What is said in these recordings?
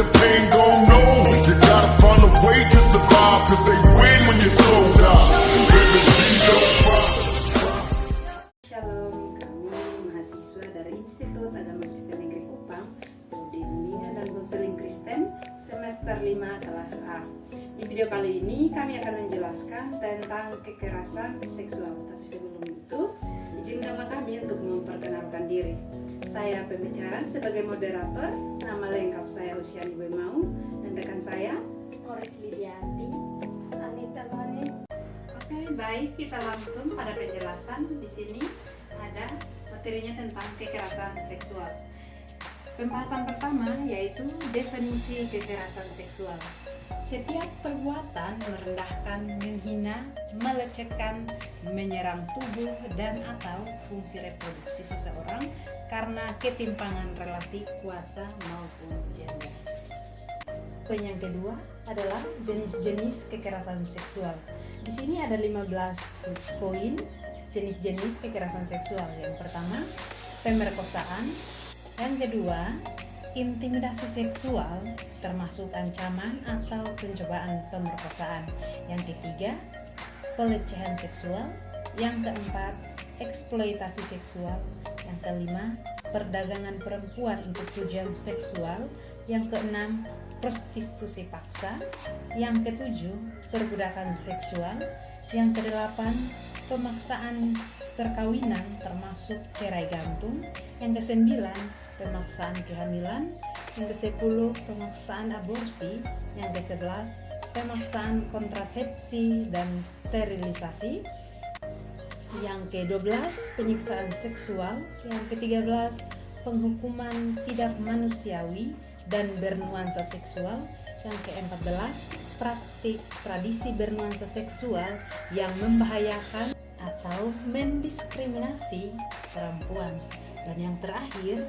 the pain gon' know. You gotta find a way to survive, cause they win when you slow down. Baby, please don't cry. Shalom, kami mahasiswa dari Institut Agama Kristen Negeri Kupang, Prodi Bimbingan dan Konseling Kristen, semester 5 kelas A. Di video kali ini kami akan menjelaskan tentang kekerasan seksual. Tapi sebelum itu, izinkan kami untuk memperkenalkan diri. Saya pembicara sebagai moderator, nama lengkap saya Rusiani Boymau, dan rekan saya Oris Lidianti, Anita Mane. Oke, baik, kita langsung pada penjelasan. Di sini ada materinya tentang kekerasan seksual. Pembahasan pertama yaitu definisi kekerasan seksual. Setiap perbuatan merendahkan, menghina, melecehkan, menyerang tubuh dan atau fungsi reproduksi seseorang karena ketimpangan relasi kuasa maupun gender. Poin yang kedua adalah jenis-jenis kekerasan seksual. Di sini ada 15 poin jenis-jenis kekerasan seksual. Yang pertama, pemerkosaan. Yang kedua, intimidasi seksual termasuk ancaman atau pencobaan pemerkosaan. Yang ketiga, pelecehan seksual. Yang keempat, eksploitasi seksual. Yang kelima, perdagangan perempuan untuk tujuan seksual. Yang keenam, prostitusi paksa. Yang ketujuh, perbudakan seksual. Yang kedelapan, pemaksaan perkawinan termasuk cerai gantung. Yang kesembilan, pemaksaan kehamilan. Yang ke-10, pemaksaan aborsi. Yang ke-11, pemaksaan kontrasepsi dan sterilisasi. Yang ke-12, penyiksaan seksual. Yang ke-13, penghukuman tidak manusiawi dan bernuansa seksual. Yang ke-14, praktik tradisi bernuansa seksual yang membahayakan atau mendiskriminasi perempuan. Dan yang terakhir,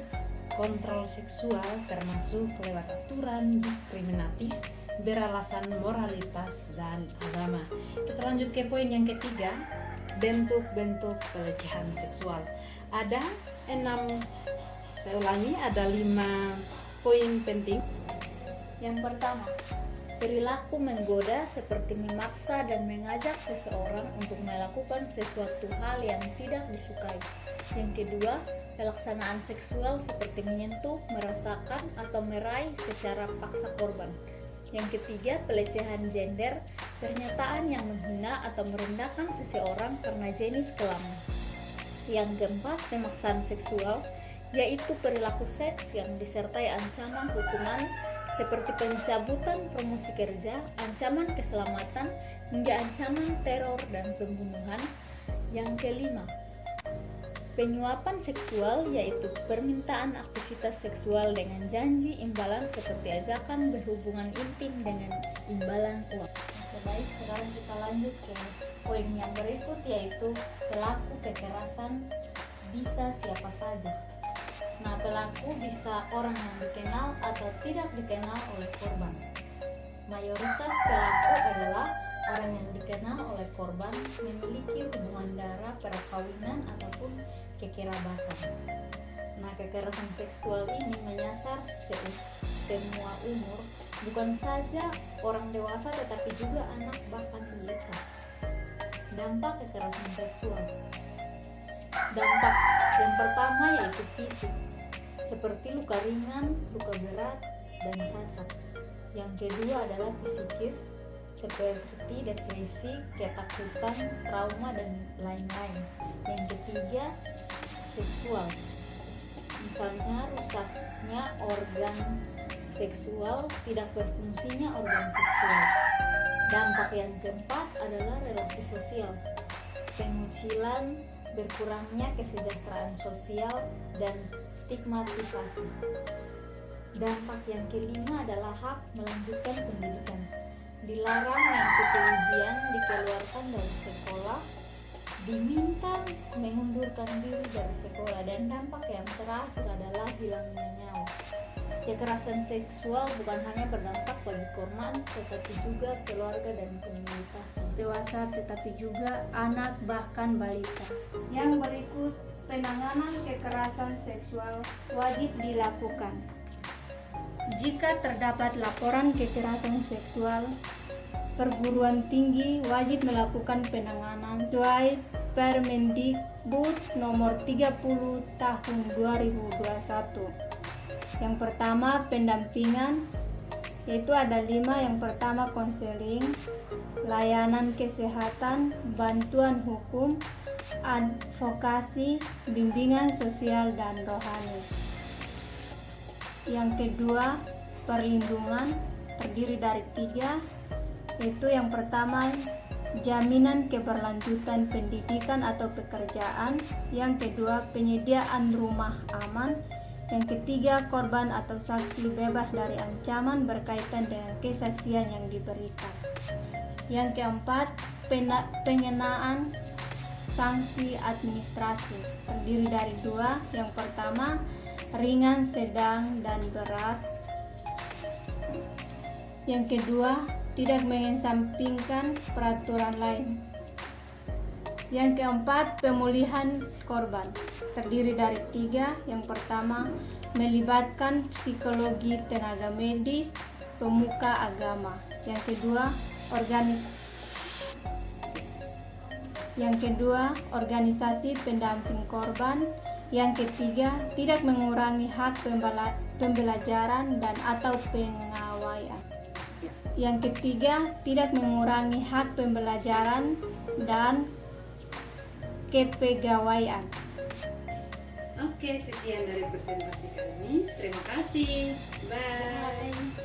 kontrol seksual termasuk lewat aturan diskriminatif beralasan moralitas dan agama. Kita lanjut ke poin yang ketiga, bentuk-bentuk pelecehan seksual. Ada 5 poin penting. Yang pertama, perilaku menggoda seperti memaksa dan mengajak seseorang untuk melakukan sesuatu hal yang tidak disukai. Yang kedua, pelaksanaan seksual seperti menyentuh, merasakan, atau meraih secara paksa korban. Yang ketiga, pelecehan gender, pernyataan yang menghina atau merendahkan seseorang karena jenis kelamin. Yang keempat, pemaksaan seksual, yaitu perilaku seks yang disertai ancaman hukuman seperti pencabutan promosi kerja, ancaman keselamatan, hingga ancaman teror dan pembunuhan. Yang kelima, penyuapan seksual, yaitu permintaan aktivitas seksual dengan janji imbalan seperti ajakan berhubungan intim dengan imbalan uang. Baik, sekarang kita lanjut ke poin yang berikut, yaitu pelaku kekerasan bisa siapa saja. Nah, pelaku bisa orang yang dikenal atau tidak dikenal oleh korban. Mayoritas pelaku adalah orang yang dikenal oleh korban, memiliki hubungan darah, perkawinan, ataupun kekerabatan. Nah, kekerasan seksual ini menyasar semua umur, bukan saja orang dewasa tetapi juga anak bahkan balita. Dampak kekerasan seksual. Dampak yang pertama yaitu fisik, seperti luka ringan, luka berat, dan cacat. Yang kedua adalah psikis, seperti depresi, ketakutan, trauma, dan lain-lain. Yang ketiga, seksual, misalnya rusaknya organ seksual, tidak berfungsinya organ seksual. Dampak yang keempat adalah relasi sosial, pengucilan, berkurangnya kesejahteraan sosial, dan stigmatisasi. Dampak yang kelima adalah hak melanjutkan pendidikan, dilarang mengikuti ujian, dikeluarkan dari sekolah, diminta mengundurkan diri dari sekolah, dan dampak yang terakhir adalah hilangnya nyawa. Kekerasan seksual bukan hanya berdampak bagi korban, tetapi juga keluarga dan komunitas dewasa, tetapi juga anak bahkan balita. Yang berikut, penanganan kekerasan seksual wajib dilakukan. Jika terdapat laporan kekerasan seksual, perguruan tinggi wajib melakukan penanganan sesuai Permendikbud nomor 30 tahun 2021. Yang pertama, pendampingan, yaitu ada 5. Yang pertama, konseling, layanan kesehatan, bantuan hukum, advokasi, bimbingan sosial dan rohani. Yang kedua, perlindungan, terdiri dari 3, yaitu yang pertama, jaminan keberlanjutan pendidikan atau pekerjaan. Yang kedua, penyediaan rumah aman. Yang ketiga, korban atau saksi bebas dari ancaman berkaitan dengan kesaksian yang diberikan. Yang keempat, pengenaan sanksi administrasi, terdiri dari 2. Yang pertama, ringan, sedang, dan berat. Yang kedua, tidak mengesampingkan peraturan lain. Yang keempat, pemulihan korban, terdiri dari 3. Yang pertama, melibatkan psikologi, tenaga medis, pemuka agama. Yang kedua, organisasi pendamping korban. Yang ketiga, tidak mengurangi hak pembelajaran dan atau pengawaian. Yang ketiga, tidak mengurangi hak pembelajaran dan kepegawaian. Oke, sekian dari presentasi kami. Terima kasih. Bye.